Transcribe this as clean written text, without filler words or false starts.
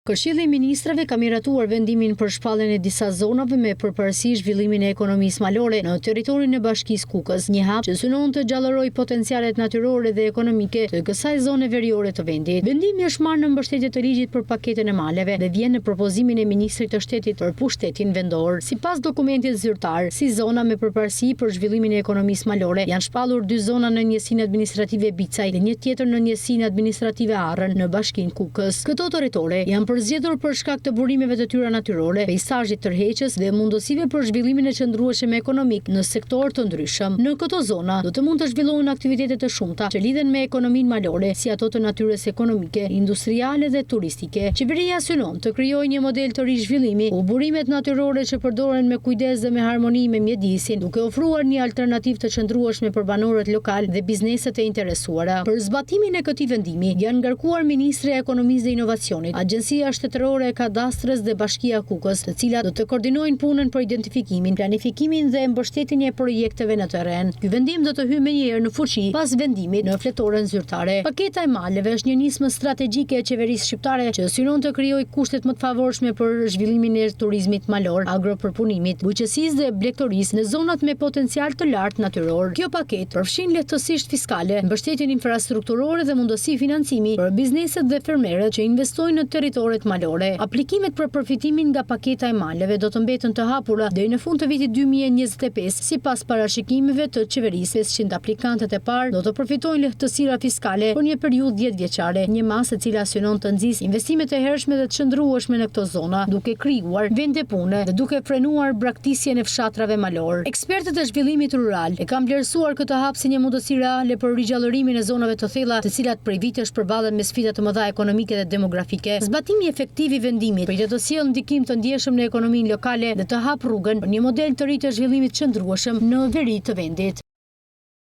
Këshilli i Ministrave ka miratuar vendimin për shpalljen e disa zonave me përparësi zhvillimin e ekonomisë malore në territorin e Bashkisë Kukës, një hap që synon të gjallërojë potencialet natyrore dhe ekonomike të kësaj zone veriore të vendit. Vendimi është marrë në mbështetje të ligjit për paketën e maleve dhe vjen në propozimin e Ministrit të Shtetit për pushtetin vendor. Sipas dokumentit zyrtar, si zona me përparësi për zhvillimin e ekonomisë malore, janë shpallur 2 zona në njësinë administrative Bicaj dhe një tjetër në njësinë administrative Arrën në Bashkinë Kukës. Këto territore janë përzgjedhur për shkak të burimeve të tyre natyrore, peizazhit tërheqës dhe mundësive për zhvillimin e qëndrueshëm ekonomik në sektor të ndryshëm. Në këto zona do të mund të zhvillohen aktivitete të shumta që lidhen me ekonominë malore, si ato të natyrës ekonomike, industriale dhe turistike. Qeveria synon të krijojë një model të ri zhvillimi, ku burimet natyrore që përdoren me kujdes dhe me harmoni me mjedisin, duke ofruar një alternativë të qëndrueshme për banorët lokal dhe bizneset e interesuara. Për zbatimin e këtij vendimi janë ngarkuar Ministri i Ekonomisë dhe Inovacionit, Agjencia Shtetërore e Kadastrës dhe Bashkia Kukës, të cilat do të koordinojnë punën për identifikimin, planifikimin dhe mbështetjen e projekteve në terren. Ky vendim do të hyjë menjëherë në fuqi pas vendimit në fletoren zyrtare. Paketa e maleve është një nismë strategjike e qeverisë shqiptare që synon të krijojë kushtet më të favorshme për zhvillimin e turizmit malor, agropërpunimit, bujqësisë dhe blegtorisë në zonat me potencial të lartë natyror. Kjo paketë përfshin lehtësisht fiskale, mbështetjen infrastrukturore dhe mundësi financimi për bizneset dhe fermerët që investojnë në territoret malore. Aplikimet për përfitimin nga paketa e maleve do të mbeten të hapura deri në fund të vitit 2025, sipas parashikimeve të qeverisë. 500 aplikantët e parë do të përfitojnë lehtësira fiskale për një periudhë 10 vjeçare, një masë e cila synon të nxjisë investimet e hershme dhe të qëndrueshme në këto zona, duke krijuar vende pune dhe duke frenuar braktisjen e fshatrave malor. Ekspertët e zhvillimit rural e kanë vlerësuar këtë hap si një mundësi reale për rigjallërimin e zonave të thella, të cilat prej vitesh përballen me sfida të mëdha ekonomike dhe demografike. Zbatimi efektiv i vendimit pritet të sjellë ndikim të ndjeshëm në ekonominë lokale dhe të hap rrugën për një model të ri të zhvillimit qëndrueshëm në veri të vendit.